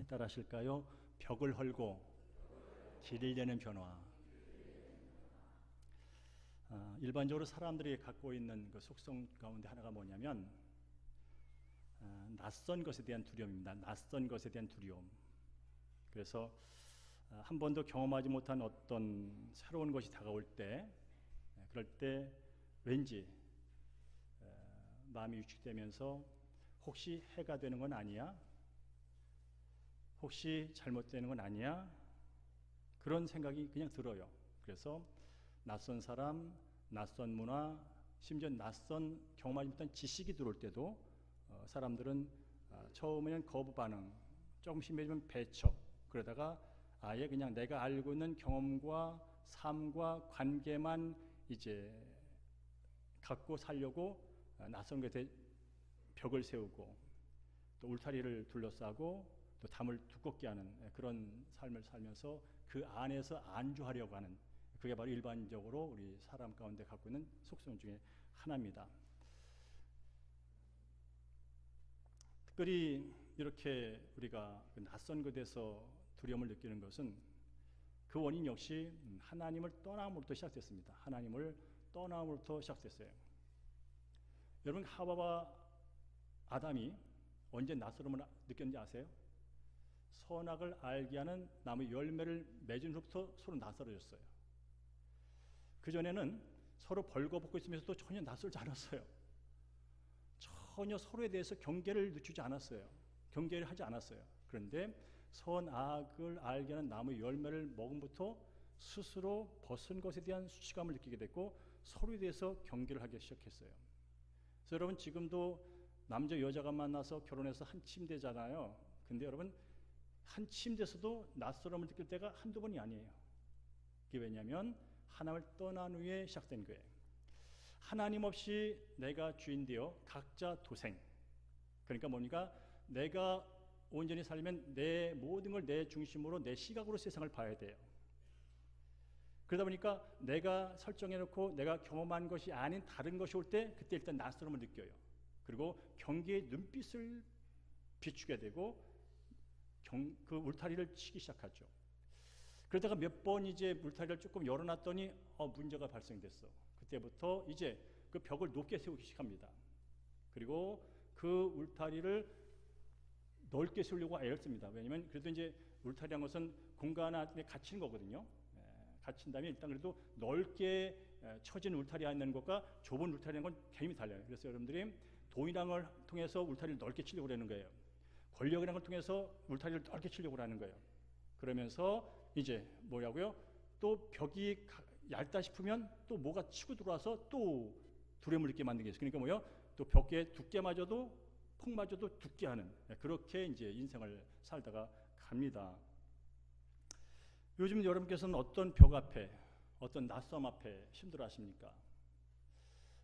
따라 하실까요? 벽을 헐고 길을 여는 변화. 일반적으로 사람들이 갖고 있는 그 속성 가운데 하나가 뭐냐면 낯선 것에 대한 두려움입니다. 낯선 것에 대한 두려움. 그래서 한 번도 경험하지 못한 어떤 새로운 것이 다가올 때, 그럴 때 왠지 마음이 위축되면서 혹시 해가 되는 건 아니야? 혹시 잘못되는 건 아니야? 그런 생각이 그냥 들어요. 그래서 낯선 사람, 낯선 문화, 심지어 낯선 경험하지 못한 지식이 들어올 때도 사람들은 처음에는 거부 반응, 조금 심해지면 배척, 그러다가 아예 그냥 내가 알고 있는 경험과 삶과 관계만 이제 갖고 살려고 낯선 것에 벽을 세우고 또 울타리를 둘러싸고 또 담을 두껍게 하는 그런 삶을 살면서 그 안에서 안주하려고 하는, 그게 바로 일반적으로 우리 사람 가운데 갖고 있는 속성 중에 하나입니다. 특별히 이렇게 우리가 낯선 것에서 두려움을 느끼는 것은 그 원인 역시 하나님을 떠남으로부터 시작됐습니다. 하나님을 떠남으로부터 시작됐어요. 여러분, 하와와 아담이 언제 낯설음을 느꼈는지 아세요? 선악을 알게 하는 나무 열매를 맺은 후부터 서로 낯설어졌어요. 그전에는 서로 벌거벗고 있으면서도 전혀 낯설지 않았어요. 전혀 서로에 대해서 경계를 늦추지 않았어요. 경계를 하지 않았어요. 그런데 선악을 알게 하는 나무 열매를 먹음부터 스스로 벗은 것에 대한 수치감을 느끼게 됐고 서로에 대해서 경계를 하기 시작했어요. 그래서 여러분, 지금도 남자 여자가 만나서 결혼해서 한 침대잖아요. 근데 여러분, 한 침대에서도 낯설음을 느낄 때가 한두 번이 아니에요. 그게 왜냐하면 하나님을 떠난 후에 시작된 거예요. 하나님 없이 내가 주인되어 각자 도생. 그러니까 뭡니까? 내가 온전히 살면 내 모든 걸 내 중심으로 내 시각으로 세상을 봐야 돼요. 그러다 보니까 내가 설정해놓고 내가 경험한 것이 아닌 다른 것이 올 때 그때 일단 낯설음을 느껴요. 그리고 경계의 눈빛을 비추게 되고 그 울타리를 치기 시작하죠. 그러다가 몇 번 이제 울타리를 조금 열어놨더니 문제가 발생됐어. 그때부터 이제 그 벽을 높게 세우기 시작합니다. 그리고 그 울타리를 넓게 세우려고 애를 씁니다. 왜냐하면 그래도 이제 울타리한 것은 공간 안에 갇힌 거거든요. 갇힌 다음에 일단 그래도 넓게 쳐진 울타리 하는 것과 좁은 울타리 하는 건 개념이 달라요. 그래서 여러분들이 돈이랑을 통해서 울타리를 넓게 치려고 하는 거예요. 권력이라는 걸 통해서 울타리를 넓게 치려고 하는 거예요. 그러면서 이제 뭐라고요? 또 벽이 얇다 싶으면 또 뭐가 치고 들어와서 또 두려움을 느끼게 만든 게 있어요. 그러니까 뭐요? 또 벽에 두께 맞아도 폭 맞아도 두께 하는, 그렇게 이제 인생을 살다가 갑니다. 요즘 여러분께서는 어떤 벽 앞에, 어떤 낯섦 앞에 힘들어하십니까?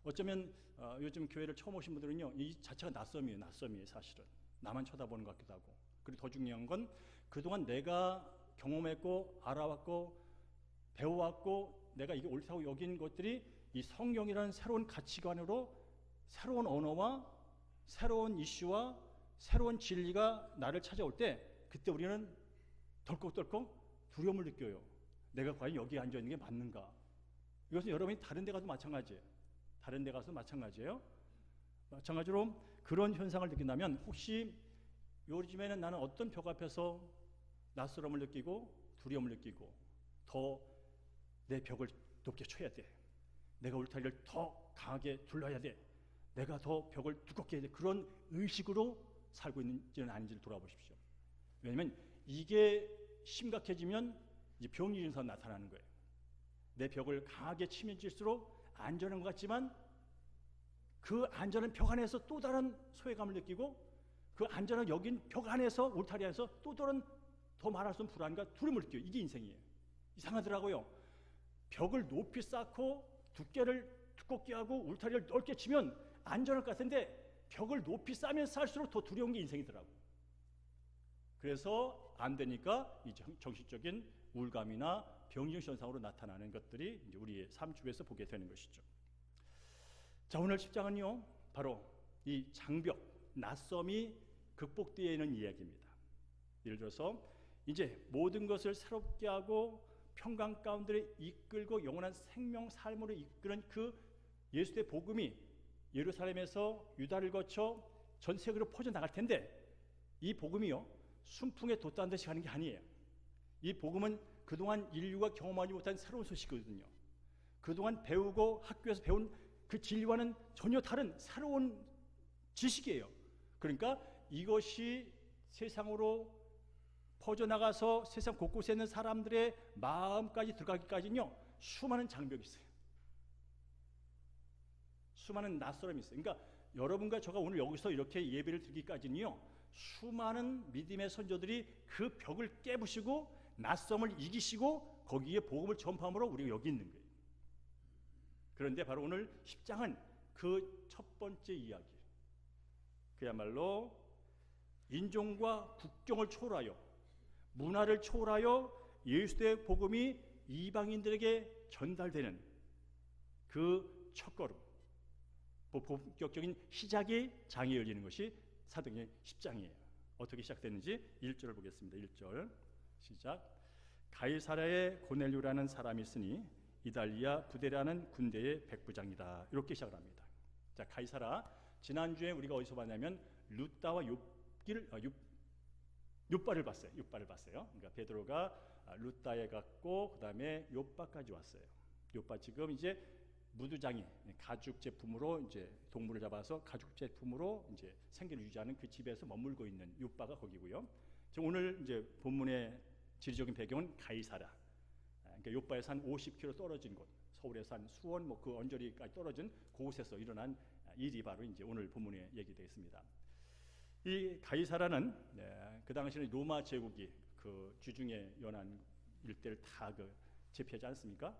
어쩌면 요즘 교회를 처음 오신 분들은요, 이 자체가 낯섦이에요. 사실은 나만 쳐다보는 것 같기도 하고. 그리고 더 중요한 건 그동안 내가 경험했고 알아왔고 배워왔고 내가 이게 옳다고 여긴 것들이 이 성경이라는 새로운 가치관으로 새로운 언어와 새로운 이슈와 새로운 진리가 나를 찾아올 때 그때 우리는 덜컥덜컥 두려움을 느껴요. 내가 과연 여기에 앉아있는 게 맞는가? 이것은 여러분이 다른 데 가도 마찬가지예요. 다른 데 가서 마찬가지예요. 마찬가지로 그런 현상을 느낀다면 혹시 요즘에는 나는 어떤 벽 앞에서 낯설음을 느끼고 두려움을 느끼고 더 내 벽을 높게 쳐야 돼. 내가 울타리를 더 강하게 둘러야 돼. 내가 더 벽을 두껍게 해야 돼. 그런 의식으로 살고 있는지는 아닌지를 돌아보십시오. 왜냐하면 이게 심각해지면 이제 병리 증상이 나타나는 거예요. 내 벽을 강하게 치면 칠수록 안전한 것 같지만 그 안전한 벽 안에서 또 다른 소외감을 느끼고 그 안전한 여긴 벽 안에서 울타리 안에서 또 다른 더 말할 수 없는 불안과 두려움을 느껴요. 이게 인생이에요. 이상하더라고요. 벽을 높이 쌓고 두께를 두껍게 하고 울타리를 넓게 치면 안전할 것 같은데 벽을 높이 쌓으면 쌓을수록 더 두려운 게 인생이더라고요. 그래서 안 되니까 이 정신적인 우울감이나 병증 현상으로 나타나는 것들이 이제 우리의 삶 주변에서 보게 되는 것이죠. 자, 오늘 10장은요 바로 이 장벽, 낯섦이 극복되어 있는 이야기입니다. 예를 들어서 이제 모든 것을 새롭게 하고 평강 가운데 이끌고 영원한 생명 삶으로 이끄는 그 예수의 복음이 예루살렘에서 유다를 거쳐 전 세계로 퍼져나갈 텐데, 이 복음이요 순풍에 돛단 듯이 가는 게 아니에요. 이 복음은 그동안 인류가 경험하지 못한 새로운 소식이거든요. 그동안 배우고 학교에서 배운 그 진리와는 전혀 다른 새로운 지식이에요. 그러니까 이것이 세상으로 퍼져나가서 세상 곳곳에 있는 사람들의 마음까지 들어가기까지는요 수많은 장벽이 있어요. 수많은 낯설음이 있어요. 그러니까 여러분과 저가 오늘 여기서 이렇게 예배를 드리기까지는요 수많은 믿음의 선조들이 그 벽을 깨부시고 낯섦을 이기시고 거기에 복음을 전파함으로 우리가 여기 있는 거예요. 그런데 바로 오늘 10장은 그 첫 번째 이야기, 그야말로 인종과 국경을 초월하여 문화를 초월하여 예수의 복음이 이방인들에게 전달되는 그 첫걸음, 본격적인 시작이 장이 열리는 것이 사도행전 10장이에요. 어떻게 시작됐는지 1절을 보겠습니다. 1절 시작. 가이사랴에 고넬료라는 사람이 있으니 이달리아 부대라는 군대의 백부장이다. 이렇게 시작을 합니다. 자, 가이사랴, 지난주에 우리가 어디서 봤냐면 루다와 욥바를 봤어요. 욥바를 봤어요. 그러니까 베드로가 루다에 갔고 그 다음에 욥바까지 왔어요. 욥바 지금 이제 무두장이 가죽 제품으로 이제 동물을 잡아서 가죽 제품으로 이제 생계를 유지하는 그 집에서 머물고 있는 욥바가 거기고요. 지금 오늘 이제 본문의 지리적인 배경은 가이사랴. 그러니까 욥바에서 한 50km 떨어진 곳, 서울에서 한 수원 뭐 그 언저리까지 떨어진 그곳에서 일어난 일이 바로 이제 오늘 본문에 얘기되겠습니다. 이 가이사랴는 그 당시에 로마 제국이 그 주중에 연한 일대를 다 그 제패하지 않습니까?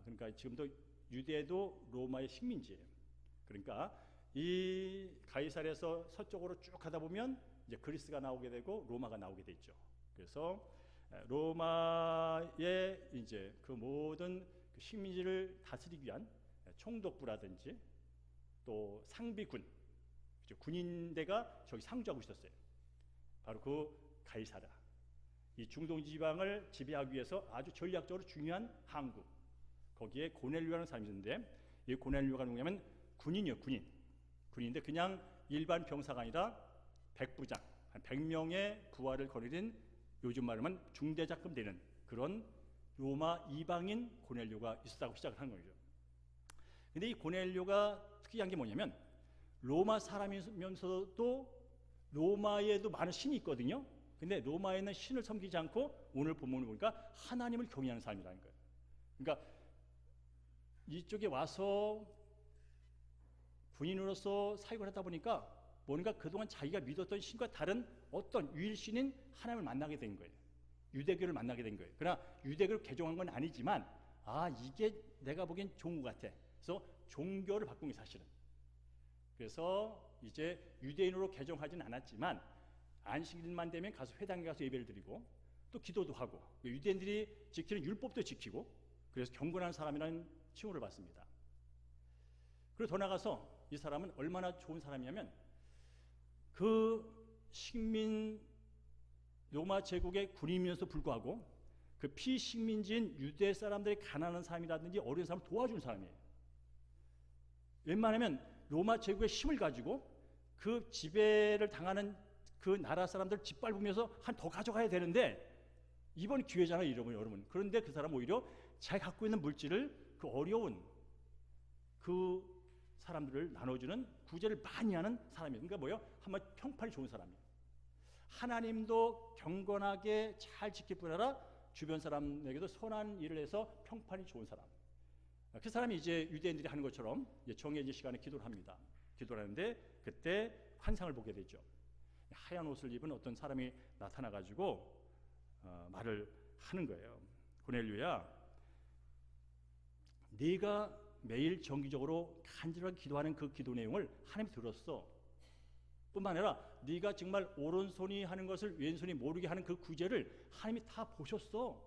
그러니까 지금도 유대도 로마의 식민지예요. 그러니까 이 가이사랴에서 서쪽으로 쭉 가다 보면 이제 그리스가 나오게 되고 로마가 나오게 되죠. 그래서 로마의 이제 그 모든 그 식민지를 다스리기 위한 총독부라든지 또 상비군, 군인대가 저기 상주하고 있었어요. 바로 그 가이사랴, 이 중동 지방을 지배하기 위해서 아주 전략적으로 중요한 항구, 거기에 고넬료라는 사람이 있는데, 이 고넬료가 누구냐면 군인이요, 군인인데 그냥 일반 병사가 아니라 백부장, 한 100명의 부하를 거느린, 요즘 말하면 중대장급 되는 그런 로마 이방인 고넬료가 있었다고 시작을 한 거죠. 근데 이 고넬료가 특이한 게 뭐냐면 로마 사람이면서도 로마에도 많은 신이 있거든요. 근데 로마에 있는 신을 섬기지 않고 오늘 본문을 보니까 하나님을 경외하는 사람이라는 거예요. 그러니까 이쪽에 와서 군인으로서 사역을 하다 보니까 뭔가 그동안 자기가 믿었던 신과 다른 어떤 유일신인 하나님을 만나게 된 거예요. 유대교를 만나게 된 거예요. 그러나 유대교를 개종한 건 아니지만 이게 내가 보기엔 좋은 것 같아. 그래서 종교를 바꾼 게 사실은. 그래서 이제 유대인으로 개종하지는 않았지만 안식일만 되면 가서 회당에 가서 예배를 드리고 또 기도도 하고 유대인들이 지키는 율법도 지키고, 그래서 경건한 사람이라는 칭호를 받습니다. 그리고 더 나가서 이 사람은 얼마나 좋은 사람이냐면 그 식민 로마 제국의 군인이면서 불구하고 그 피식민지인 유대 사람들이 가난한 사람이라든지 어려운 사람을 도와주는 사람이에요. 웬만하면 로마 제국의 힘을 가지고 그 지배를 당하는 그 나라 사람들 짓밟으면서 한 더 가져가야 되는데 이번 기회잖아요, 여러분. 그런데 그 사람 오히려 자기가 갖고 있는 물질을 그 어려운 그 사람들을 나눠주는 구제를 많이 하는 사람이에요. 그러니까 뭐예요? 한마디 평판이 좋은 사람이에요. 하나님도 경건하게 잘 지킬 뿐 아니라 주변 사람에게도 선한 일을 해서 평판이 좋은 사람. 그 사람이 이제 유대인들이 하는 것처럼 이제 정해진 시간에 기도를 합니다. 기도를 하는데 그때 환상을 보게 되죠. 하얀 옷을 입은 어떤 사람이 나타나가지고 말을 하는 거예요. 고넬료야, 네가 매일 정기적으로 간절하게 기도하는 그 기도 내용을 하나님이 들었어. 뿐만 아니라 네가 정말 오른손이 하는 것을 왼손이 모르게 하는 그 구제를 하나님이 다 보셨어.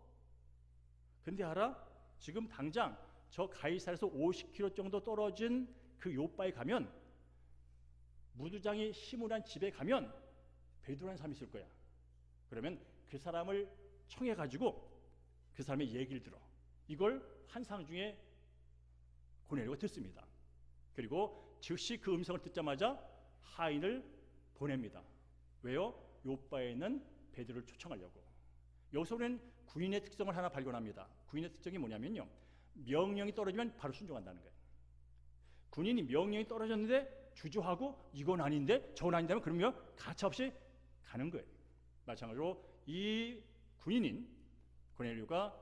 근데 알아? 지금 당장 저 가이사랴에서 50km 정도 떨어진 그 욥바에 가면, 무두장이 힘을 한 집에 가면 베드로라는 사람이 있을 거야. 그러면 그 사람을 청해 가지고 그 사람의 얘기를 들어. 이걸 환상 중에 고넬료가 듣습니다. 그리고 즉시 그 음성을 듣자마자 하인을 보냅니다. 왜요? 요바에 있는 베드로를 초청하려고. 여기서 우리는 구인의 특성을 하나 발견합니다. 구인의 특징이 뭐냐면요, 명령이 떨어지면 바로 순종한다는 거예요. 군인이 명령이 떨어졌는데 주저하고 이건 아닌데 저건 아닌데 하면 그러면 가차없이 가는 거예요. 마찬가지로 이 군인인 고넬료가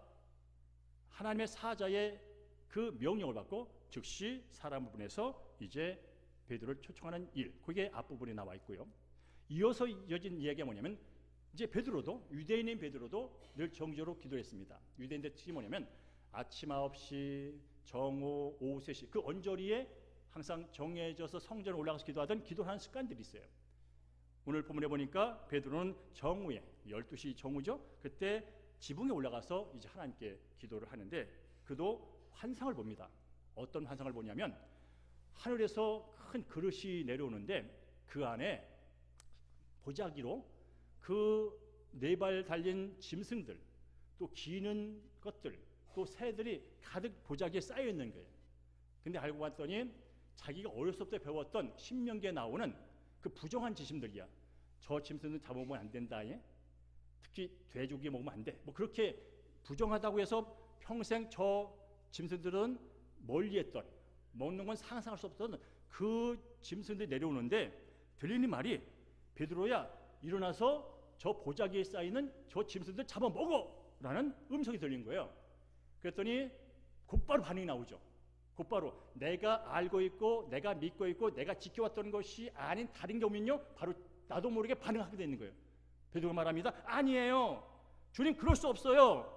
하나님의 사자의 그 명령을 받고 즉시 사람을 보내서 이제 베드로를 초청하는 일, 그게 앞부분에 나와 있고요. 이어서 이어진 이야기가 뭐냐면 이제 베드로도, 유대인인 베드로도 늘 정기적으로 기도했습니다. 유대인들 특징이 뭐냐면 아침 9시, 정오, 오후 3시 그 언저리에 항상 정해져서 성전에 올라가서 기도하던 기도하는 습관들이 있어요. 오늘 본문에 보니까 베드로는 정오에 12시 정오죠. 그때 지붕에 올라가서 이제 하나님께 기도를 하는데 그도 환상을 봅니다. 어떤 환상을 보냐면 하늘에서 큰 그릇이 내려오는데 그 안에 보자기로 그 네 발 달린 짐승들, 또 기는 것들, 또 새들이 가득 보자기에 쌓여 있는 거예요. 근데 알고 봤더니 자기가 어렸을 때 배웠던 신명기에 나오는 그 부정한 지심들이야. 저 짐승은 잡아먹으면 안 된다. 예? 특히 돼지고기 먹으면 안 돼. 뭐 그렇게 부정하다고 해서 평생 저 짐승들은 멀리했던, 먹는 건 상상할 수 없던 그 짐승들이 내려오는데 들리는 말이 베드로야 일어나서 저 보자기에 쌓이는 저 짐승들 잡아먹어! 라는 음성이 들린 거예요. 그랬더니 곧바로 반응이 나오죠. 곧바로 내가 알고 있고 내가 믿고 있고 내가 지켜왔던 것이 아닌 다른 경우면요 바로 나도 모르게 반응하게 되는 거예요. 베드로가 말합니다. 아니에요. 주님 그럴 수 없어요.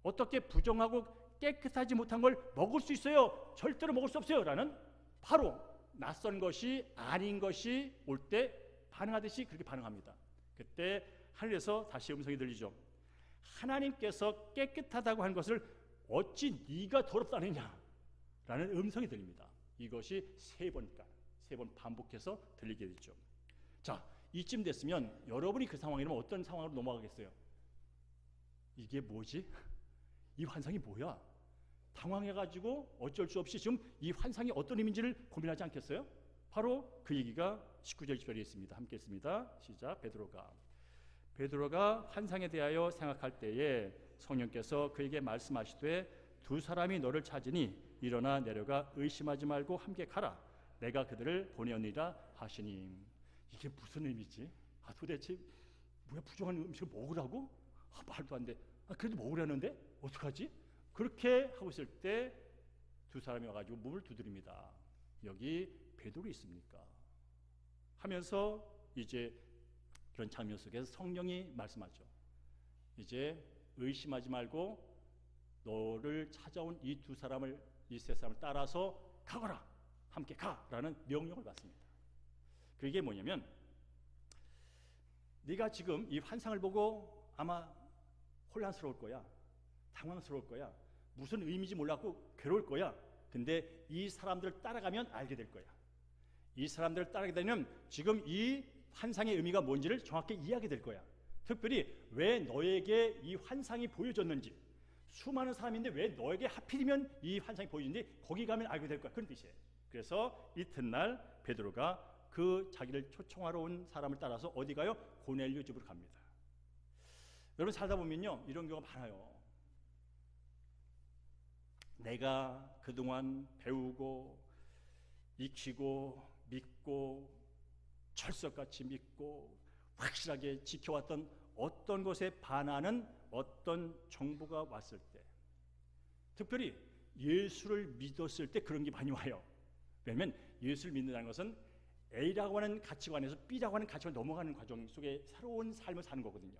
어떻게 부정하고 깨끗하지 못한 걸 먹을 수 있어요? 절대로 먹을 수 없어요. 라는 바로 낯선 것이 아닌 것이 올 때 반응하듯이 그렇게 반응합니다. 그때 하늘에서 다시 음성이 들리죠. 하나님께서 깨끗하다고 한 것을 어찌 네가 더럽다느냐 라는 음성이 들립니다. 이것이 세 번 반복해서 들리게 되죠. 자, 이쯤 됐으면 여러분이 그 상황이라면 어떤 상황으로 넘어가겠어요? 이게 뭐지? 이 환상이 뭐야? 당황해가지고 어쩔 수 없이 지금 이 환상이 어떤 의미인지를 고민하지 않겠어요? 바로 그 얘기가 19절 20절에 있습니다. 함께 읽습니다. 시작. 베드로가 환상에 대하여 생각할 때에 성령께서 그에게 말씀하시되 두 사람이 너를 찾으니 일어나 내려가 의심하지 말고 함께 가라. 내가 그들을 보내었느니라 하시니. 이게 무슨 의미지? 도대체 뭐야, 부정한 음식을 먹으라고? 말도 안 돼. 그래도 먹으려는데 어떡하지? 그렇게 하고 있을 때 두 사람이 와가지고 문을 두드립니다. 여기 베드로 있습니까? 하면서 이제 그런 장면 속에서 성령이 말씀하죠. 이제 의심하지 말고 너를 찾아온 이 두 사람을, 이 세 사람을 따라서 가거라, 함께 가라는 명령을 받습니다. 그게 뭐냐면 네가 지금 이 환상을 보고 아마 혼란스러울 거야, 당황스러울 거야, 무슨 의미인지 몰랐고 괴로울 거야. 근데 이 사람들을 따라가면 알게 될 거야. 이 사람들을 따라가게 되면 지금 이 환상의 의미가 뭔지를 정확히 이해하게 될 거야. 특별히 왜 너에게 이 환상이 보여졌는지, 수많은 사람인데 왜 너에게 하필이면 이 환상이 보여졌는지 거기 가면 알게 될 거야. 그런 뜻이에요. 그래서 이튿날 베드로가 그 자기를 초청하러 온 사람을 따라서 어디 가요? 고넬료 집으로 갑니다. 여러분 살다 보면요 이런 경우가 많아요. 내가 그동안 배우고 익히고 믿고 철석같이 믿고 확실하게 지켜왔던 어떤 것에 반하는 어떤 정보가 왔을 때, 특별히 예수를 믿었을 때 그런 게 많이 와요. 왜냐하면 예수를 믿는다는 것은 A라고 하는 가치관에서 B라고 하는 가치관 넘어가는 과정 속에 새로운 삶을 사는 거거든요.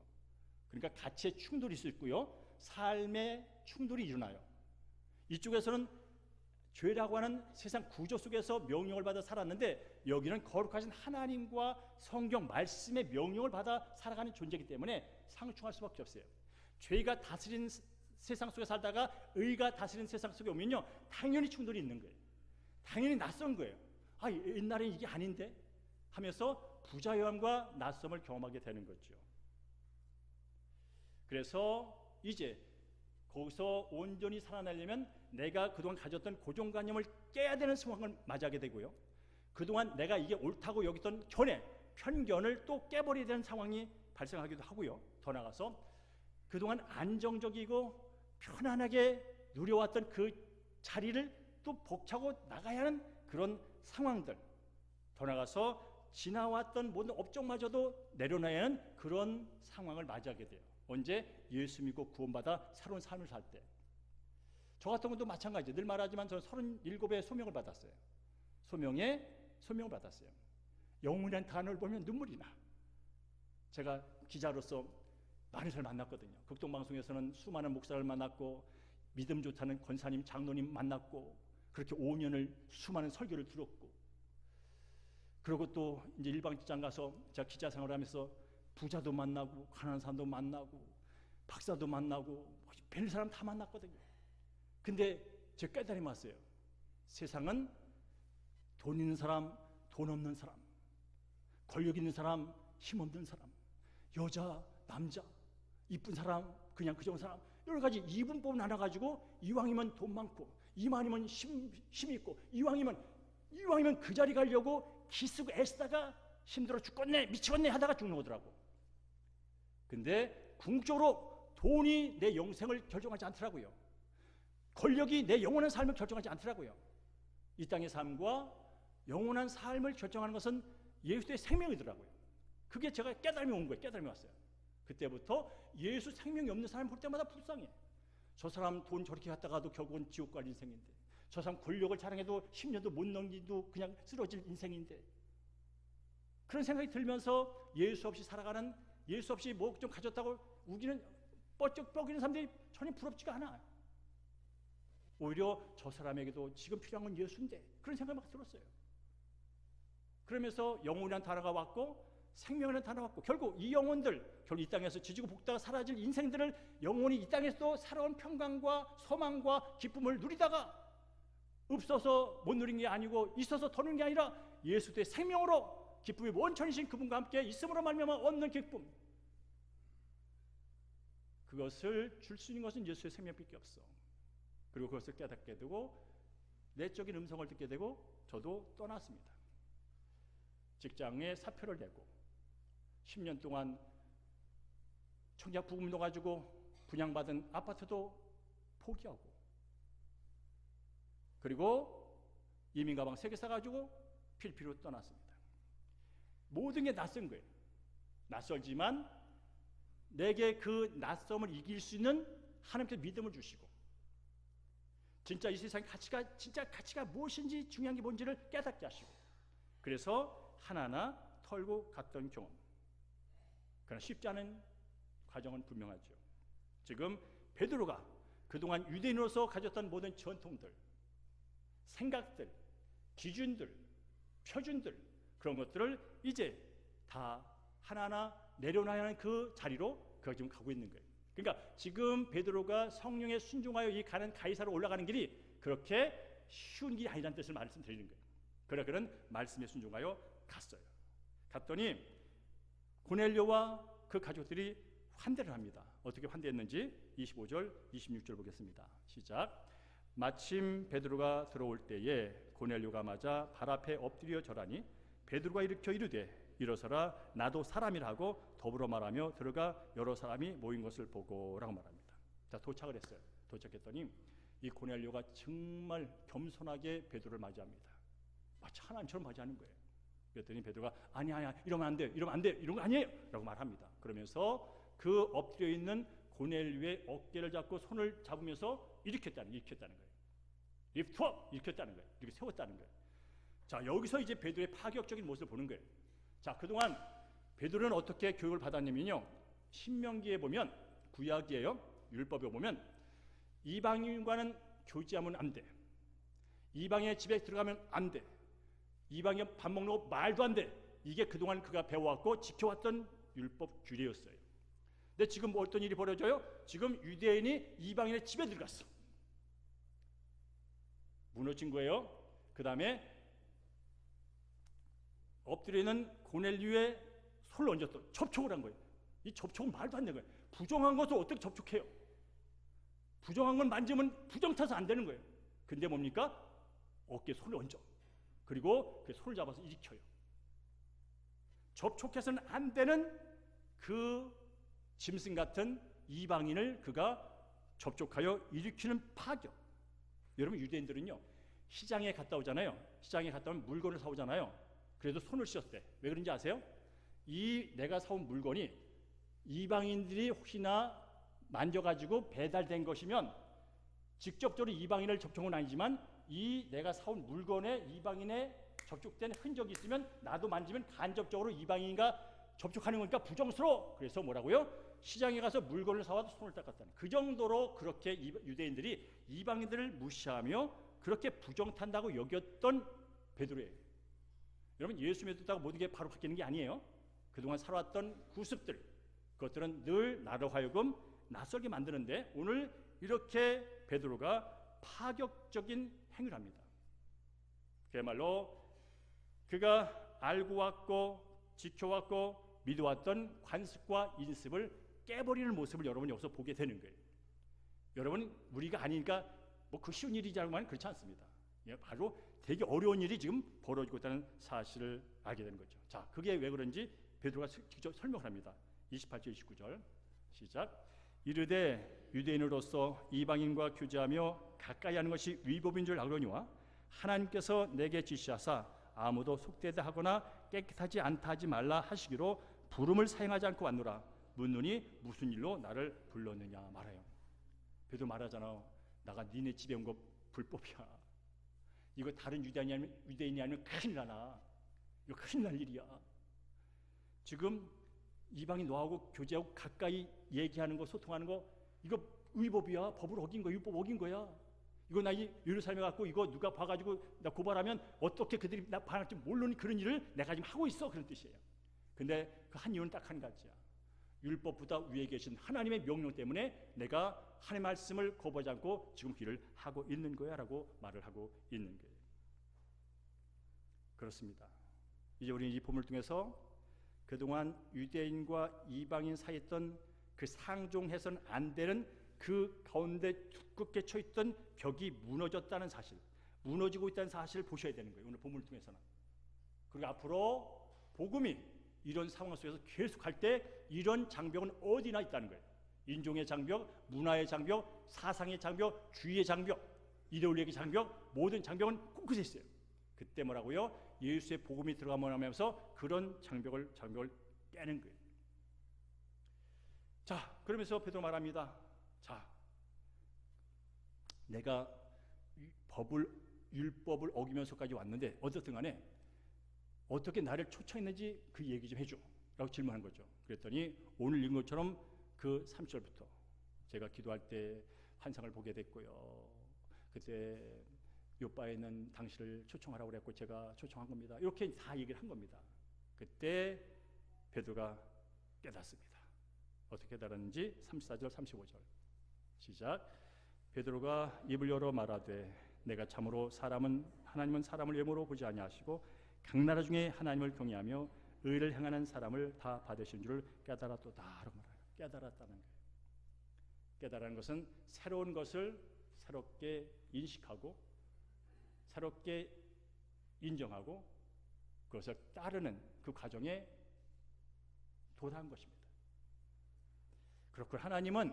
그러니까 가치의 충돌이 있을 거고요, 삶의 충돌이 일어나요. 이쪽에서는 죄라고 하는 세상 구조 속에서 명령을 받아 살았는데 여기는 거룩하신 하나님과 성경 말씀의 명령을 받아 살아가는 존재이기 때문에 상충할 수밖에 없어요. 죄가 다스린 세상 속에 살다가 의가 다스린 세상 속에 오면요 당연히 충돌이 있는 거예요. 당연히 낯선 거예요. 옛날엔 이게 아닌데 하면서 부자유함과 낯섦을 경험하게 되는 거죠. 그래서 이제 거기서 온전히 살아나려면 내가 그동안 가졌던 고정관념을 깨야 되는 상황을 맞이하게 되고요. 그동안 내가 이게 옳다고 여겼던 견해, 편견을 또 깨버려야 되는 상황이 발생하기도 하고요. 더 나아가서 그동안 안정적이고 편안하게 누려왔던 그 자리를 또 벅차고 나가야 하는 그런 상황들, 더 나아가서 지나왔던 모든 업종마저도 내려놔야 하는 그런 상황을 맞이하게 돼요. 언제? 예수 믿고 구원받아 새로운 삶을 살 때. 저 같은 것도 마찬가지예요. 늘 말하지만 저는 37의 소명을 받았어요. 소명을 받았어요. 영혼이라는 단어를 보면 눈물이 나. 제가 기자로서 많은 사람을 만났거든요. 극동방송에서는 수많은 목사를 만났고 믿음 좋다는 권사님, 장로님 만났고 그렇게 5년을 수많은 설교를 들었고, 그리고 또 이제 일방 직장 가서 제가 기자 생활을 하면서 부자도 만나고 가난한 사람도 만나고 박사도 만나고 별 사람 다 만났거든요. 근데 제가 깨달음이 왔어요. 세상은 돈 있는 사람, 돈 없는 사람, 권력 있는 사람, 힘 없는 사람, 여자, 남자, 이쁜 사람, 그냥 그 정도 사람, 여러 가지 이분법 나눠가지고 이왕이면 돈 많고 이왕이면 힘 있고 이왕이면 그 자리 가려고 기쓰고 애쓰다가 힘들어 죽겠네, 미치겠네 하다가 죽는 거더라고. 근데 궁극적으로 돈이 내 영생을 결정하지 않더라고요. 권력이 내 영원한 삶을 결정하지 않더라고요. 이 땅의 삶과 영원한 삶을 결정하는 것은 예수의 생명이더라고요. 그게 제가 깨달음이 온 거예요. 깨달음이 왔어요. 그때부터 예수 생명이 없는 사람 볼 때마다 불쌍해. 저 사람 돈 저렇게 갖다가도 결국은 지옥 갈 인생인데, 저 사람 권력을 자랑해도 10년도 못 넘기도 그냥 쓰러질 인생인데, 그런 생각이 들면서 예수 없이 살아가는, 예수 없이 뭐 좀 가졌다고 우기는 뻐쩍 뻐기는 사람들이 전혀 부럽지가 않아요. 오히려 저 사람에게도 지금 필요한 건 예수인데, 그런 생각이 막 들었어요. 그러면서 영혼이라는 단어가 왔고 생명이라는 단어가 왔고, 결국 이 영혼들, 결국 이 땅에서 지지고 볶다가 사라질 인생들을 영혼이 이 땅에서도 살아온 평강과 소망과 기쁨을 누리다가 없어서 못 누린 게 아니고 있어서 더 누린 게 아니라 예수의 생명으로 기쁨의 원천이신 그분과 함께 있음으로 말미암아 얻는 기쁨, 그것을 줄 수 있는 것은 예수의 생명밖에 없어. 그리고 그것을 깨닫게 되고 내적인 음성을 듣게 되고 저도 떠났습니다. 직장에 사표를 내고 10년 동안 청약 부금도 가지고 분양받은 아파트도 포기하고, 그리고 이민 가방 3개 사가지고 필리핀으로 떠났습니다. 모든 게 낯선 거예요. 낯설지만 내게 그 낯섦을 이길 수 있는 하나님께서 믿음을 주시고, 진짜 이 세상의 가치가 무엇인지, 중요한 게 뭔지를 깨닫게 하시고, 그래서 하나하나 털고 갔던 경험. 그러나 쉽지 않은 과정은 분명하죠. 지금 베드로가 그동안 유대인으로서 가졌던 모든 전통들, 생각들, 기준들, 표준들, 그런 것들을 이제 다 하나하나 내려놔야 하는 그 자리로 그가 지금 가고 있는 거예요. 그러니까 지금 베드로가 성령에 순종하여 이 가는 가이사로 올라가는 길이 그렇게 쉬운 길이 아니라는 뜻을 말씀드리는 거예요. 그러나 그는 말씀에 순종하여 갔어요. 갔더니 고넬료와 그 가족들이 환대를 합니다. 어떻게 환대했는지 25절, 26절 보겠습니다. 시작. 마침 베드로가 들어올 때에 고넬료가 맞아 발 앞에 엎드려 절하니 베드로가 일으켜 이르되 일어서라, 나도 사람이라 하고 더불어 말하며 들어가 여러 사람이 모인 것을 보고라고 말합니다. 자, 도착을 했어요. 도착했더니 이 고넬료가 정말 겸손하게 베드로를 맞이합니다. 마치 하나님처럼 맞이하는 거예요. 그랬더니 베드로가 아니야 이러면 안 돼, 이런 거 아니에요 라고 말합니다. 그러면서 그 엎드려 있는 고넬료의 어깨를 잡고 손을 잡으면서 일으켰다는 거예요. 리프트업, 일으켰다는 거예요. 이렇게 세웠다는 거예요. 자, 여기서 이제 베드로의 파격적인 모습을 보는 거예요. 자, 그동안 베드로는 어떻게 교육을 받았냐면요, 신명기에 보면, 구약이에요, 율법에 보면 이방인과는 교제하면 안 돼, 이방인의 집에 들어가면 안 돼, 이방인 밥 먹는 거 말도 안 돼. 이게 그동안 그가 배워왔고 지켜왔던 율법 규례였어요. 근데 지금 뭐 어떤 일이 벌어져요? 지금 유대인이 이방인의 집에 들어갔어. 무너진 거예요. 그 다음에 엎드려 있는 고넬료의 손을 얹었어. 접촉을 한 거예요. 이 접촉은 말도 안 되는 거예요. 부정한 것을 어떻게 접촉해요? 부정한 걸 만지면 부정 타서 안 되는 거예요. 근데 뭡니까? 어깨에 손을 얹어. 그리고 그 손을 잡아서 일으켜요. 접촉해서는 안 되는 그 짐승 같은 이방인을 그가 접촉하여 일으키는 파격. 여러분, 유대인들은요, 시장에 갔다 오잖아요. 시장에 갔다 오면 물건을 사오잖아요. 그래도 손을 씻었대. 왜 그런지 아세요? 이 내가 사온 물건이 이방인들이 혹시나 만져가지고 배달된 것이면 직접적으로 이방인을 접촉은 아니지만 이 내가 사온 물건에 이방인의 접촉된 흔적이 있으면 나도 만지면 간접적으로 이방인과 접촉하는 거니까 부정스러워. 그래서 뭐라고요? 시장에 가서 물건을 사와도 손을 닦았다는, 그 정도로 그렇게 유대인들이 이방인들을 무시하며 그렇게 부정탄다고 여겼던 베드로예요. 여러분, 예수 믿었다고 모든 게 바로 바뀌는 게 아니에요. 그동안 살아왔던 구습들, 그것들은 늘 나로 하여금 낯설게 만드는데 오늘 이렇게 베드로가 파격적인 행위를 합니다. 그야말로 그가 알고 왔고 지켜왔고 믿어왔던 관습과 인습을 깨버리는 모습을 여러분 여기서 보게 되는 거예요. 여러분, 우리가 아니니까 뭐 그 쉬운 일이지만 그렇지 않습니다. 바로 되게 어려운 일이 지금 벌어지고 있다는 사실을 알게 되는 거죠. 자, 그게 왜 그런지 베드로가 직접 설명을 합니다. 28절 29절 시작. 이르되 유대인으로서 이방인과 교제하며 가까이 하는 것이 위법인 줄 알거니와 하나님께서 내게 지시하사 아무도 속되다 하거나 깨끗하지 않다 하지 말라 하시기로 부름을 사용하지 않고 왔노라. 묻노니 무슨 일로 나를 불렀느냐 말아요. 베드로 말하잖아. 나가 니네 집에 온 거 불법이야. 이거 다른 유대인이 아니면 큰일 나나. 이거 큰일 날 일이야. 지금 이방인 너하고 교제하고 가까이 얘기하는 거, 소통하는 거, 이거 위법이야. 법을 어긴 거야. 율법 어긴 거야. 이거 나 예루살렘에 갖고 이거 누가 봐가지고 나 고발하면 어떻게 그들이 나 반할지 모르는 그런 일을 내가 지금 하고 있어. 그런 뜻이에요. 근데 그 한 이유는 딱 한 가지야. 율법보다 위에 계신 하나님의 명령 때문에 내가 하나님의 말씀을 거부하지 않고 지금 그 일을 하고 있는 거야 라고 말을 하고 있는 거예요. 그렇습니다. 이제 우리는 이 본문을 통해서 그동안 유대인과 이방인 사이에 있던 그 상종해서는 안 되는 그 가운데 두껍게 쳐있던 벽이 무너졌다는 사실, 무너지고 있다는 사실을 보셔야 되는 거예요. 오늘 본문을 통해서는. 그리고 앞으로 복음이 이런 상황 속에서 계속 할 때 이런 장벽은 어디나 있다는 거예요. 인종의 장벽, 문화의 장벽, 사상의 장벽, 주의의 장벽, 이데올리의 장벽, 모든 장벽은 곳곳에 있어요. 그때 뭐라고요? 예수의 복음이 들어가면서 그런 장벽을 깨는 거예요. 자, 그러면서 베드로 말합니다. 자, 내가 율법을 어기면서까지 왔는데 어떻든 간에 어떻게 나를 초청했는지 그 얘기 좀 해줘 라고 질문한 거죠. 그랬더니 오늘 읽은 것처럼 그 3절부터 제가 기도할 때 환상을 보게 됐고요. 그때 요바에 있는 당신을 초청하라고 그랬고 제가 초청한 겁니다. 이렇게 다 얘기를 한 겁니다. 그때 베드로가 깨닫습니다. 어떻게 깨달았는지 34절 35절 시작. 베드로가 입을 열어 말하되 내가 참으로 하나님은 사람을 외모로 보지 아니하시고 각 나라 중에 하나님을 경외하며 의를 행하는 사람을 다 받으신 줄을 깨달았도다 라고 말해요. 깨달았다는 거예요. 깨달은 것은 새로운 것을 새롭게 인식하고 새롭게 인정하고 그것을 따르는 그 과정에 도달한 것입니다. 그렇고 하나님은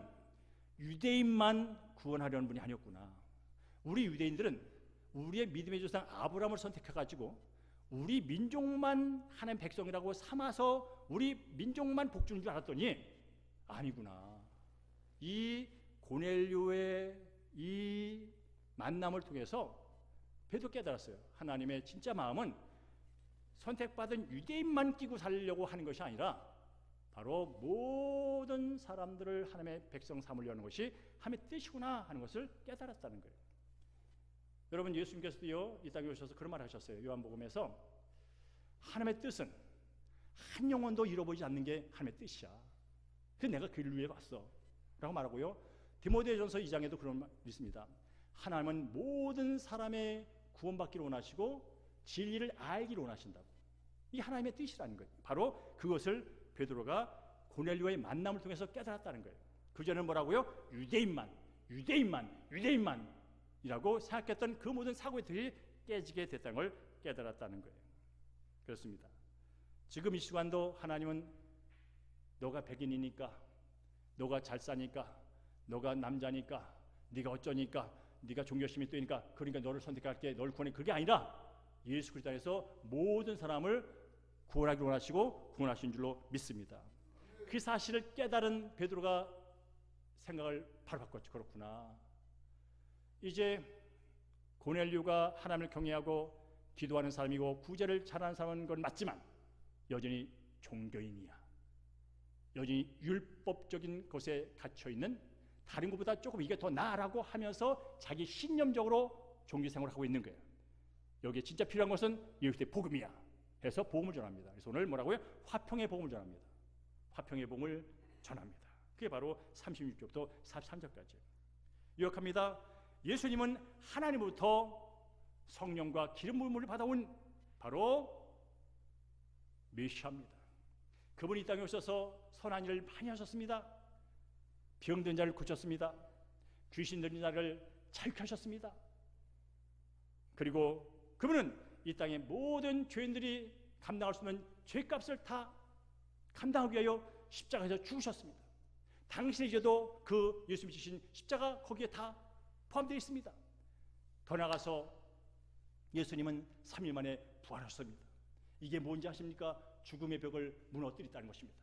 유대인만 구원하려는 분이 아니었구나. 우리 유대인들은 우리의 믿음의 조상 아브라함을 선택해가지고 우리 민족만 하나님 백성이라고 삼아서 우리 민족만 복주는 줄 알았더니 아니구나. 이 고넬료의 이 만남을 통해서 베드로 깨달았어요. 하나님의 진짜 마음은 선택받은 유대인만 끼고 살려고 하는 것이 아니라 바로 모든 사람들을 하나님의 백성 삼으려는 것이 하나님의 뜻이구나 하는 것을 깨달았다는 거예요. 여러분, 예수님께서도요 이 땅에 오셔서 그런 말을 하셨어요. 요한복음에서 하나님의 뜻은 한 영혼도 잃어버리지 않는 게 하나님의 뜻이야. 그래서 내가 그 일을 위해 왔어 라고 말하고요. 디모데전서 2장에도 그런 말이 있습니다. 하나님은 모든 사람의 구원받기를 원하시고 진리를 알기를 원하신다고. 이 하나님의 뜻이라는 거예요. 바로 그것을 베드로가 고넬료의 만남을 통해서 깨달았다는 거예요. 그전에는 뭐라고요? 유대인만이라고 생각했던 그 모든 사고들이 깨지게 됐다는 걸 깨달았다는 거예요. 그렇습니다. 지금 이 시간도 하나님은 너가 백인이니까, 너가 잘 사니까, 너가 남자니까, 네가 어쩌니까, 네가 종교심이 뜨니까 그러니까 너를 선택할게, 너를 구원해, 그게 아니라 예수 그리스도 안에서 모든 사람을 구원하기 원하시고 구원하신 줄로 믿습니다. 그 사실을 깨달은 베드로가 생각을 바로 바꿨지. 그렇구나. 이제 고넬료가 하나님을 경외하고 기도하는 사람이고 구제를 잘하는 사람인 건 맞지만 여전히 종교인이야. 여전히 율법적인 것에 갇혀있는, 다른 것보다 조금 이게 더 나아라고 하면서 자기 신념적으로 종교생활을 하고 있는 거예요. 여기에 진짜 필요한 것은 예수의 복음이야 해서 복음을 전합니다. 그래서 오늘 뭐라고요? 화평의 복음을 전합니다. 화평의 복음을 전합니다. 그게 바로 36절부터 43절까지 요약합니다. 예수님은 하나님으로부터 성령과 기름 부음을 받아온 바로 메시아입니다. 그분이 이 땅에 오셔서 선한 일을 많이 하셨습니다. 병든 자를 고쳤습니다. 귀신 들린 자를 자유케 하셨습니다. 그리고 그분은 이 땅의 모든 죄인들이 감당할 수 없는 죄값을 다 감당하기 위하여 십자가에서 죽으셨습니다. 당신의 죄도 그 예수님이 지신 십자가 거기에 다 포함되어 있습니다. 더 나아가서 예수님은 3일 만에 부활하셨습니다. 이게 뭔지 아십니까? 죽음의 벽을 무너뜨렸다는 것입니다.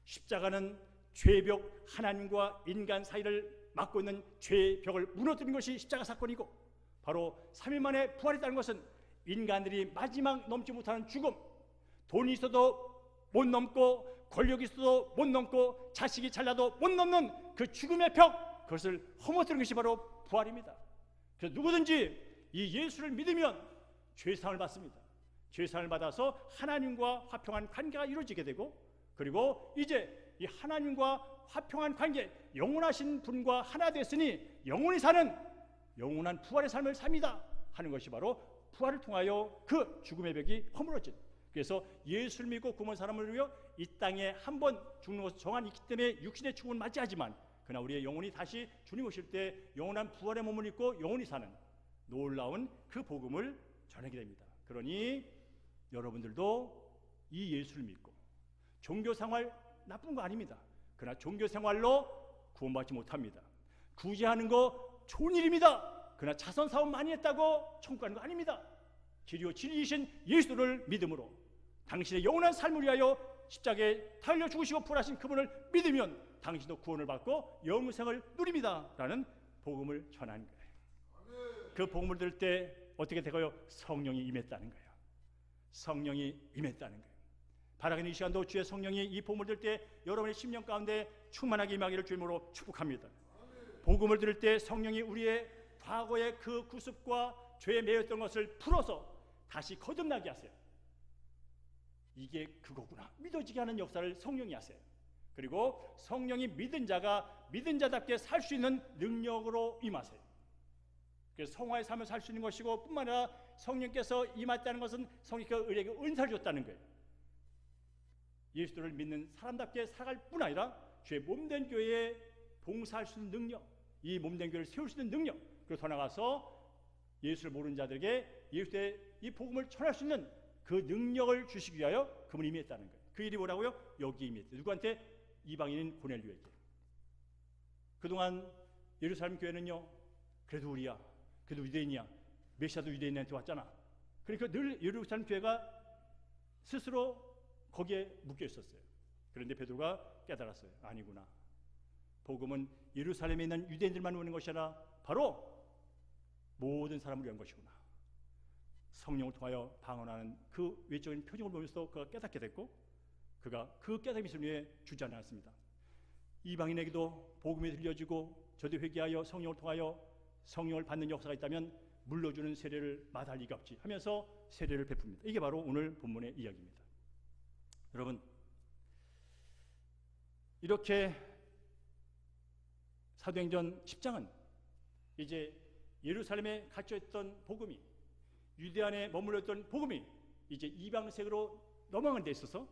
십자가는 죄의 벽, 하나님과 인간 사이를 막고 있는 죄의 벽을 무너뜨린 것이 십자가 사건이고, 바로 3일 만에 부활했다는 것은 인간들이 마지막 넘지 못하는 죽음, 돈이 있어도 못 넘고 권력이 있어도 못 넘고 자식이 잘나도 못 넘는 그 죽음의 벽, 그것을 허물뜨린 것이 바로 부활입니다. 그래서 누구든지 이 예수를 믿으면 죄사함을 받습니다. 죄사함을 받아서 하나님과 화평한 관계가 이루어지게 되고, 그리고 이제 이 하나님과 화평한 관계, 영원하신 분과 하나 됐으니 영원히 사는 영원한 부활의 삶을 삽니다 하는 것이 바로 부활을 통하여 그 죽음의 벽이 허물어진. 그래서 예수를 믿고 구원 사람을 위하여 이 땅에 한 번 죽는 것을 정한 있기 때문에 육신의 죽음을 맞이하지만, 그러나 우리의 영혼이 다시 주님 오실 때 영원한 부활의 몸을 입고 영원히 사는 놀라운 그 복음을 전하게 됩니다. 그러니 여러분들도 이 예수를 믿고, 종교생활 나쁜 거 아닙니다. 그러나 종교생활로 구원받지 못합니다. 구제하는 거 좋은 일입니다. 그러나 자선사업 많이 했다고 천국 가는 거 아닙니다. 길이요 진리이신 예수를 믿음으로 당신의 영원한 삶을 위하여 십자가에 달려 죽으시고 부활하신 그분을 믿으면 당신도 구원을 받고 영생을 누립니다 라는 복음을 전하는 거예요. 그 복음을 들을 때 어떻게 되고요? 성령이 임했다는 거예요. 성령이 임했다는 거예요. 바라기는 이 시간도 주의 성령이 이 복음을 들을 때 여러분의 심령 가운데 충만하게 임하기를 주님으로 축복합니다. 복음을 들을 때 성령이 우리의 과거의 그 구습과 죄에 매였던 것을 풀어서 다시 거듭나게 하세요. 이게 그거구나 믿어지게 하는 역사를 성령이 하세요. 그리고 성령이 믿은 자가 믿은 자답게 살 수 있는 능력으로 임하세요. 그래서 성화의 삶을 살 수 있는 것이고, 뿐만 아니라 성령께서 임했다는 것은 성령께서 우리에게 은사를 줬다는 거예요. 예수를 믿는 사람답게 살아갈 뿐 아니라 주의 몸된 교회에 봉사할 수 있는 능력, 이 몸된 교회를 세울 수 있는 능력, 그리고 더 나아가서 예수를 모르는 자들에게 예수의 이 복음을 전할 수 있는 그 능력을 주시기 위하여 그분이 임했다는 거예요. 그 일이 뭐라고요? 여기 임했대요. 누구한테? 이방인인 고넬료에게. 그동안 예루살렘 교회는요, 그래도 우리야, 그래도 유대인이야, 메시아도 유대인한테 왔잖아. 그러니까 늘 예루살렘 교회가 스스로 거기에 묶여 있었어요. 그런데 베드로가 깨달았어요. 아니구나. 복음은 예루살렘에 있는 유대인들만 오는 것이 아니라 바로 모든 사람을 위한 것이구나. 성령을 통하여 방언하는 그 외적인 표정을 보면서 그가 깨닫게 됐고, 그가 그 깨달음이 있음을 위해 주저앉았습니다. 이방인에게도 복음이 들려지고 저도 회개하여 성령을 통하여 성령을 받는 역사가 있다면 물러주는 세례를 마다할 리가 없지 하면서 세례를 베풉니다. 이게 바로 오늘 본문의 이야기입니다. 여러분, 이렇게 사도행전 10장은 이제 예루살렘에 갇혀있던 복음이, 유대 안에 머물렀던 복음이 이제 이방세계로 넘어가는 데 있어서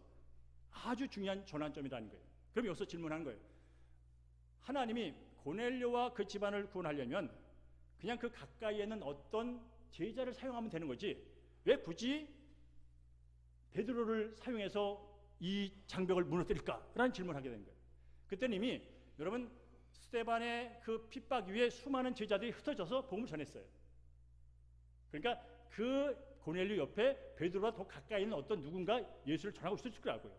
아주 중요한 전환점이라는 거예요. 그럼 여기서 질문하는 거예요. 하나님이 고넬료와 그 집안을 구원하려면 그냥 그 가까이에 있는 어떤 제자를 사용하면 되는 거지 왜 굳이 베드로를 사용해서 이 장벽을 무너뜨릴까라는 질문을 하게 된 거예요. 그때는 이미 여러분 스데반의 그 핍박 위에 수많은 제자들이 흩어져서 복음을 전했어요. 그러니까 그 고넬료 옆에 베드로와 더 가까이 있는 어떤 누군가 예수를 전하고 있었을 거라고요.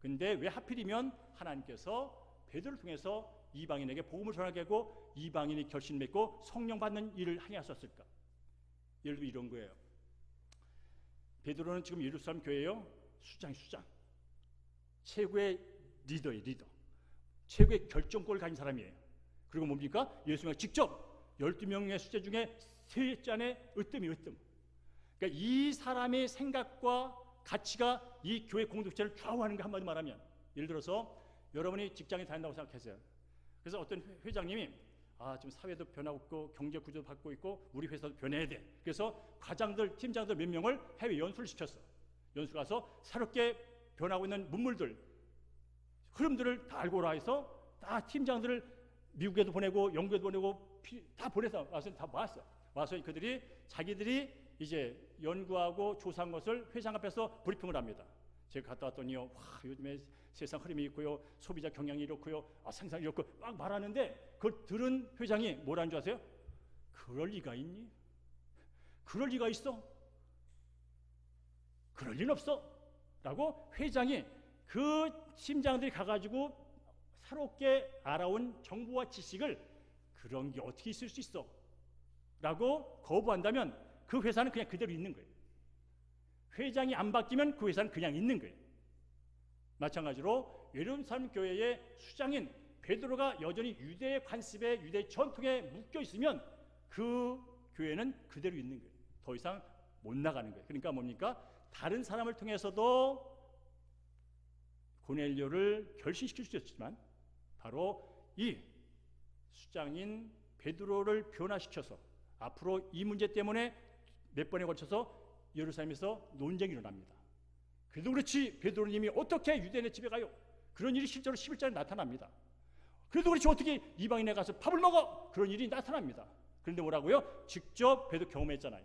근데 왜 하필이면 하나님께서 베드로를 통해서 이방인에게 복음을 전하게 하고 이방인이 결신 맺고 성령 받는 일을 행하셨을까? 예를 들어 이런 거예요. 베드로는 지금 예루살렘 교회요 수장 최고의 리더예요. 리더 최고의 결정권을 가진 사람이에요. 그리고 뭡니까? 예수님이 직접 12명의 수제 중에 셋째의 으뜸이 으뜸. 그러니까 이 사람의 생각과 가치가 이 교회 공동체를 좌우하는 거 한마디 말하면 예를 들어서 여러분이 직장에 다닌다고 생각하세요. 그래서 어떤 회장님이 지금 사회도 변하고 있고 경제 구조도 바뀌고 있고 우리 회사도 변해야 돼. 그래서 과장들, 팀장들 몇 명을 해외 연수를 시켰어. 연수 가서 새롭게 변하고 있는 문물들, 흐름들을 다 알고 오라 해서 다 팀장들을 미국에도 보내고 영국에도 보내고 다 보내서 와서 다 모았어. 와서 그들이 자기들이 이제 연구하고 조사한 것을 회장 앞에서 브리핑을 합니다. 제가 갔다 왔더니요, 요즘에 세상 흐름이 있고요, 소비자 경향이 이렇고요, 생산이 이렇고 막 말하는데 그걸 들은 회장이 뭐라는 줄 아세요? 그럴 리가 있니? 그럴 리가 있어? 그럴 리는 없어. 라고 회장이 그 팀장들이 가가지고 새롭게 알아온 정보와 지식을 그런 게 어떻게 있을 수 있어? 라고 거부한다면 그 회사는 그냥 그대로 있는 거예요. 회장이 안 바뀌면 그 회사는 그냥 있는 거예요. 마찬가지로 예루살렘 교회의 수장인 베드로가 여전히 유대의 관습에 유대의 전통에 묶여 있으면 그 교회는 그대로 있는 거예요. 더 이상 못 나가는 거예요. 그러니까 뭡니까? 다른 사람을 통해서도 고넬료를 결신시킬 수 있지만 바로 이 수장인 베드로를 변화시켜서 앞으로 이 문제 때문에 몇 번에 걸쳐서 예루살렘에서 논쟁이 일어납니다. 그래도 그렇지 베드로님이 어떻게 유대인의 집에 가요? 그런 일이 실제로 11절에 나타납니다. 그래도 그렇지 어떻게 이방인에 가서 밥을 먹어? 그런 일이 나타납니다. 그런데 뭐라고요? 직접 베드로 경험했잖아요.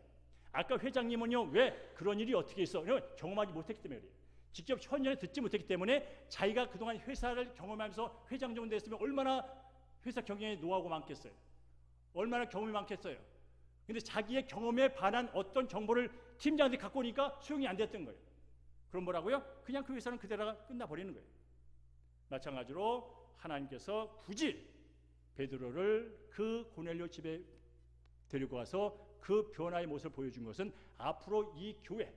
아까 회장님은요 왜 그런 일이 어떻게 있어? 경험하지 못했기 때문에 그래요. 직접 현장에 듣지 못했기 때문에 자기가 그동안 회사를 경험하면서 회장 정도 됐으면 얼마나 회사 경영에 노하우가 많겠어요. 얼마나 경험이 많겠어요. 근데 자기의 경험에 반한 어떤 정보를 팀장들이 갖고 오니까 수용이 안 됐던 거예요. 그럼 뭐라고요? 그냥 그 회사는 그대로가 끝나버리는 거예요. 마찬가지로 하나님께서 굳이 베드로를 그 고넬료 집에 데리고 가서 그 변화의 모습을 보여준 것은 앞으로 이 교회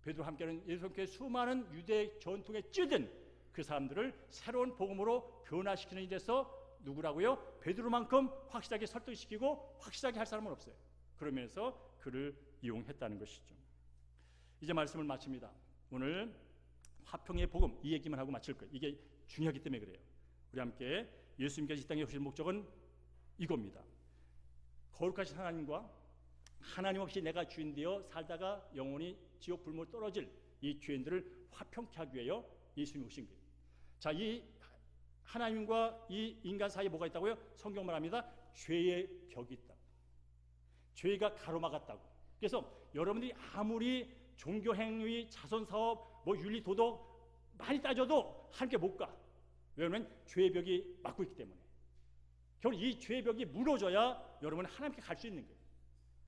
베드로와 함께하는 예수님께 수많은 유대 전통에 찌든 그 사람들을 새로운 복음으로 변화시키는 일에서 누구라고요? 베드로만큼 확실하게 설득시키고 확실하게 할 사람은 없어요. 그러면서 그를 이용했다는 것이죠. 이제 말씀을 마칩니다. 오늘 화평의 복음 이 얘기만 하고 마칠 거예요. 이게 중요하기 때문에 그래요. 우리 함께 예수님께서 이 땅에 오신 목적은 이겁니다. 거룩하신 하나님과 하나님 없이 내가 주인 되어 살다가 영원히 지옥 불못 떨어질 이 죄인들을 화평케 하기 위하여 예수님이 오신 거예요. 자, 이 하나님과 이 인간 사이에 뭐가 있다고요? 성경 말합니다. 죄의 벽이 있다. 죄가 가로막았다고. 그래서 여러분들이 아무리 종교 행위, 자선 사업, 윤리 도덕 많이 따져도 하나님께 못 가. 왜냐하면 죄의 벽이 막고 있기 때문에. 결국 이 죄의 벽이 무너져야 여러분은 하나님께 갈 수 있는 거예요.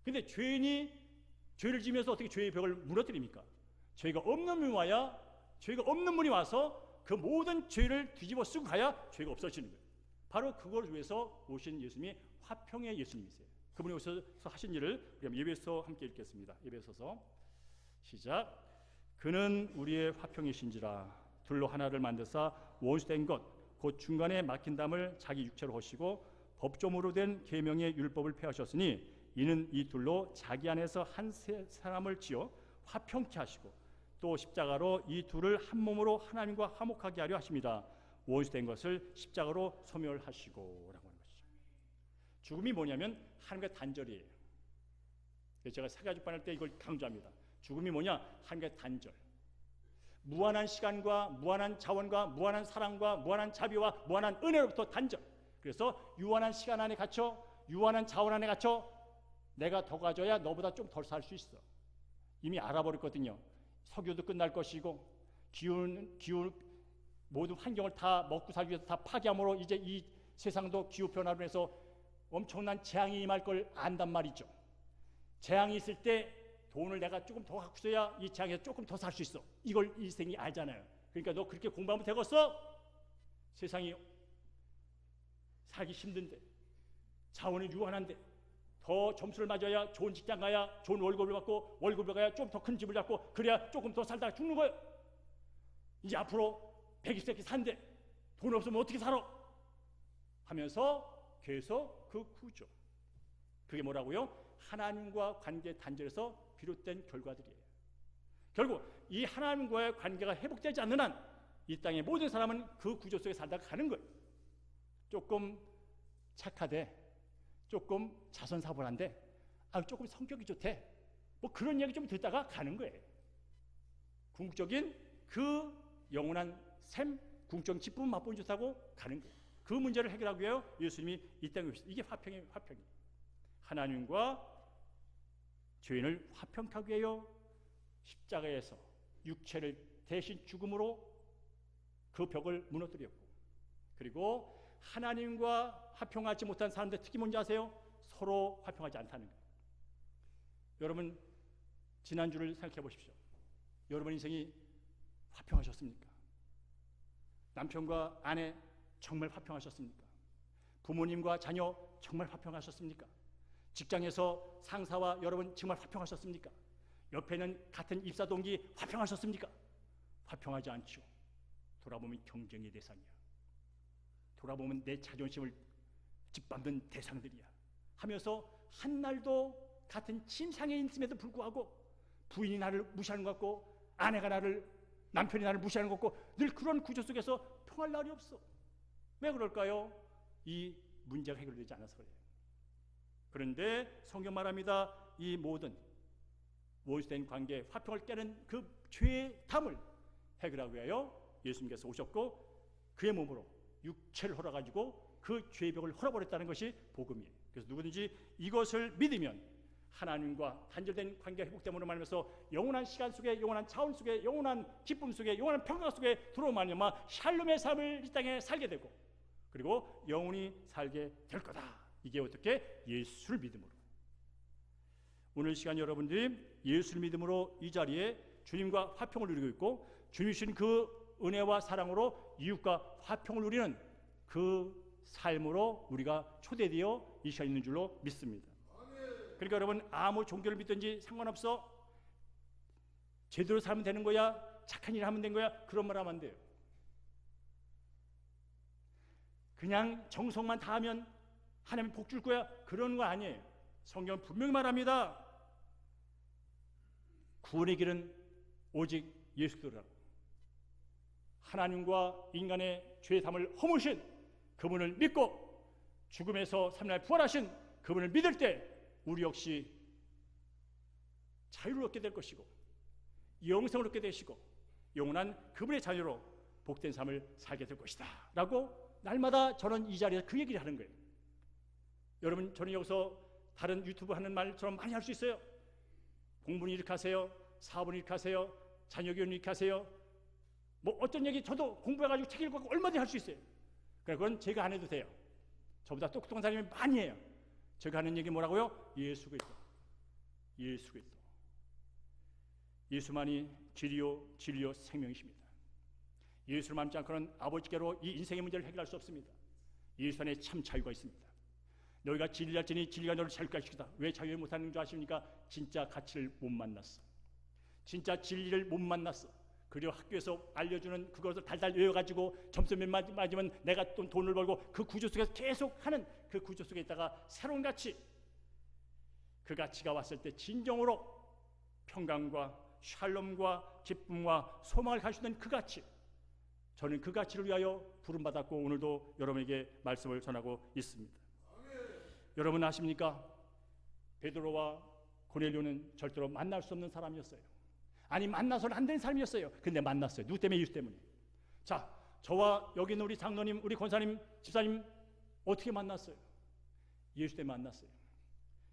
근데 죄인이 죄를 지면서 어떻게 죄의 벽을 무너뜨립니까? 죄가 없는 분이 와야 죄가 없는 분이 와서 그 모든 죄를 뒤집어 쓰고 가야 죄가 없어지는 거예요. 바로 그걸 위해서 오신 예수님이 화평의 예수님이세요. 그분이 오셔서 하신 일을 우리 예배에서 함께 읽겠습니다. 예배에서서 시작. 그는 우리의 화평이신지라. 둘로 하나를 만드사 원수된 것 곧 중간에 막힌 담을 자기 육체로 하시고 법조문으로 된 계명의 율법을 폐하셨으니 이는 이 둘로 자기 안에서 한 사람을 지어 화평케 하시고 또 십자가로 이 둘을 한 몸으로 하나님과 화목하게 하려 하십니다. 원수된 것을 십자가로 소멸하시고 라고 하는 것이죠. 죽음이 뭐냐면 하나님과 단절이에요. 제가 사가죽반 할 때 이걸 강조합니다. 죽음이 뭐냐? 하나님과 단절. 무한한 시간과 무한한 자원과 무한한 사랑과 무한한 자비와 무한한 은혜로부터 단절. 그래서 유한한 시간 안에 갇혀, 유한한 자원 안에 갇혀 내가 더 가져야 너보다 좀 덜 살 수 있어. 이미 알아버렸거든요. 석유도 끝날 것이고 기후 모든 환경을 다 먹고 살기 위해서 다 파괴함으로 이제 이 세상도 기후 변화로 해서 엄청난 재앙이 임할 걸 안단 말이죠. 재앙이 있을 때 돈을 내가 조금 더 갖고 있어야 이 재앙에서 조금 더 살 수 있어. 이걸 일생이 알잖아요. 그러니까 너 그렇게 공부하면 되겠어? 세상이 살기 힘든데, 자원이 유한한데, 더 점수를 맞아야 좋은 직장 가야 좋은 월급을 받고, 월급을 가야 좀 더 큰 집을 잡고, 그래야 조금 더 살다가 죽는 거예요. 이제 앞으로 120세기 산대, 돈 없으면 어떻게 살아? 하면서 계속 그 구조, 그게 뭐라고요? 하나님과 관계 단절에서 비롯된 결과들이에요. 결국 이 하나님과의 관계가 회복되지 않는 한 이 땅의 모든 사람은 그 구조 속에 살다가 가는 거예요. 조금 착하대, 조금 자선사벌한데, 조금 성격이 좋대, 뭐 그런 얘기 좀 듣다가 가는 거예요. 궁극적인 그 영원한 샘, 궁극적인 기쁨 맛보는 좋다고 가는 거예요. 그 문제를 해결하기 위해 예수님이 이 땅에 오셨어요. 이게 화평이에요. 화평이. 하나님과 죄인을 화평하기 위해 십자가에서 육체를 대신 죽음으로 그 벽을 무너뜨렸고, 그리고 하나님과 화평하지 못한 사람들 특히 뭔지 아세요? 서로 화평하지 않다는 거예요. 여러분 지난주를 생각해 보십시오. 여러분 인생이 화평하셨습니까? 남편과 아내 정말 화평하셨습니까? 부모님과 자녀 정말 화평하셨습니까? 직장에서 상사와 여러분 정말 화평하셨습니까? 옆에는 같은 입사 동기 화평하셨습니까? 화평하지 않죠. 돌아보면 경쟁의 대상이야. 돌아보면 내 자존심을 짓밟는 대상들이야. 하면서 한날도 같은 침상에 있음에도 불구하고 부인이 나를 무시하는 것 같고, 아내가 남편이 나를 무시하는 것 같고, 늘 그런 구조 속에서 평할 날이 없어. 왜 그럴까요? 이 문제가 해결되지 않아서 그래요. 그런데 성경 말합니다. 이 모든 원수된 관계, 화평을 깨는 그 죄의 담을 해결하기 위하여 예수님께서 오셨고, 그의 몸으로 육체를 헐어가지고 그 죄의 벽을 헐어버렸다는 것이 복음이에요. 그래서 누구든지 이것을 믿으면 하나님과 단절된 관계가 회복됨으로 말하면서 영원한 시간 속에, 영원한 자원 속에, 영원한 기쁨 속에, 영원한 평강 속에 들어오면 샬롬의 삶을 이 땅에 살게 되고, 그리고 영원히 살게 될 거다. 이게 어떻게? 예수를 믿음으로. 오늘 시간 여러분들이 예수를 믿음으로 이 자리에 주님과 화평을 누리고 있고, 주님이 주신 그 은혜와 사랑으로 이웃과 화평을 누리는 그 삶으로 우리가 초대되어 이 시간에 있는 줄로 믿습니다. 그러니까 여러분 아무 종교를 믿든지 상관없어. 제대로 살면 되는 거야, 착한 일 하면 되는 거야, 그런 말 하면 안 돼요. 그냥 정성만 다하면 하나님 복 줄 거야, 그런 거 아니에요. 성경은 분명히 말합니다. 구원의 길은 오직 예수 그리스도라고. 하나님과 인간의 죄의 담을 허무신 그분을 믿고 죽음에서 3일 부활하신 그분을 믿을 때 우리 역시 자유를 얻게 될 것이고, 영생을 얻게 되시고, 영원한 그분의 자녀로 복된 삶을 살게 될 것이다 라고 날마다 저는 이 자리에서 그 얘기를 하는 거예요. 여러분, 저는 여기서 다른 유튜브 하는 말처럼 많이 할 수 있어요. 공부는 이렇게 하세요, 사업은 이렇게 하세요, 자녀 교육은 이렇게 하세요, 뭐 어떤 얘기 저도 공부해가지고 책 읽고 얼마든지 할 수 있어요. 그건 제가 안 해도 돼요. 저보다 똑똑한 사람이 많이 해요. 제가 하는 얘기 뭐라고요? 예수 그리스도. 예수 그리스도. 예수만이 길이요 진리요 생명이십니다. 예수를 만지 않고는 아버지께로 이 인생의 문제를 해결할 수 없습니다. 예수 안에 참 자유가 있습니다. 너희가 진리를 알지니 진리가 너를 자유케 하시겠다. 왜 자유 못하는 줄 아십니까? 진짜 가치를 못 만났어. 진짜 진리를 못 만났어. 그리고 학교에서 알려주는 그것을 달달 외워가지고 점수 몇 맞으면 내가 또 돈을 벌고, 그 구조 속에서 계속 하는 그 구조 속에 있다가 새로운 가치, 그 가치가 왔을 때 진정으로 평강과 샬롬과 기쁨과 소망을 가질 수 있는 그 가치, 저는 그 가치를 위하여 부름받았고 오늘도 여러분에게 말씀을 전하고 있습니다. 여러분 아십니까? 베드로와 고넬료는 절대로 만날 수 없는 사람이었어요. 아니 만나서는 안 되는 사람이었어요. 근데 만났어요. 누구 때문에? 예수 때문에. 자, 저와 여기 있는 우리 장로님, 우리 권사님, 집사님 어떻게 만났어요? 예수 때문에 만났어요.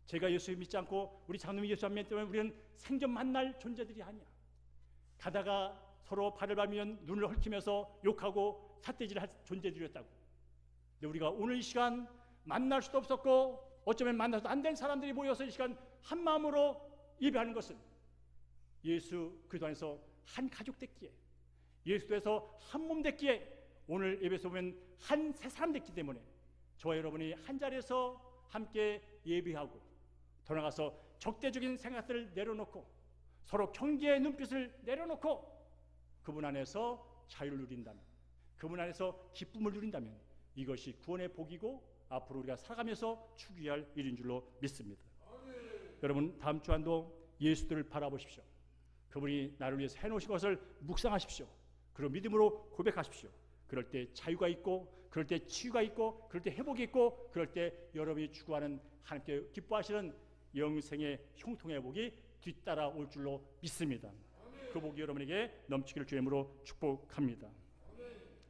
제가 예수 믿지 않고 우리 장로님 예수 안 믿기 때문에 우리는 생전 만날 존재들이 아니야. 가다가 서로 발을 밟으면 눈을 헐키면서 욕하고 삿대질할 존재들이었다고. 근데 우리가 오늘 이 시간 만날 수도 없었고 어쩌면 만나서도 안 된 사람들이 모여서 이 시간 한 마음으로 예배하는 것은 예수 그리스도 안에서 한 가족 됐기에, 예수에서 한 몸 됐기에, 오늘 예배에서 보면 한 세 사람 됐기 때문에 저와 여러분이 한 자리에서 함께 예배하고 돌아가서 적대적인 생각들을 내려놓고 서로 경계의 눈빛을 내려놓고 그분 안에서 자유를 누린다면, 그분 안에서 기쁨을 누린다면 이것이 구원의 복이고 앞으로 우리가 살아가면서 추구할 일인 줄로 믿습니다. 여러분 다음 주간도 예수들을 바라보십시오. 그분이 나를 위해서 해놓으신 것을 묵상하십시오. 그리고 믿음으로 고백하십시오. 그럴 때 자유가 있고, 그럴 때 치유가 있고, 그럴 때 회복이 있고, 그럴 때 여러분이 추구하는 하나님께 기뻐하시는 영생의 형통의 복이 뒤따라올 줄로 믿습니다. 그 복이 여러분에게 넘치기를 주님으로 축복합니다.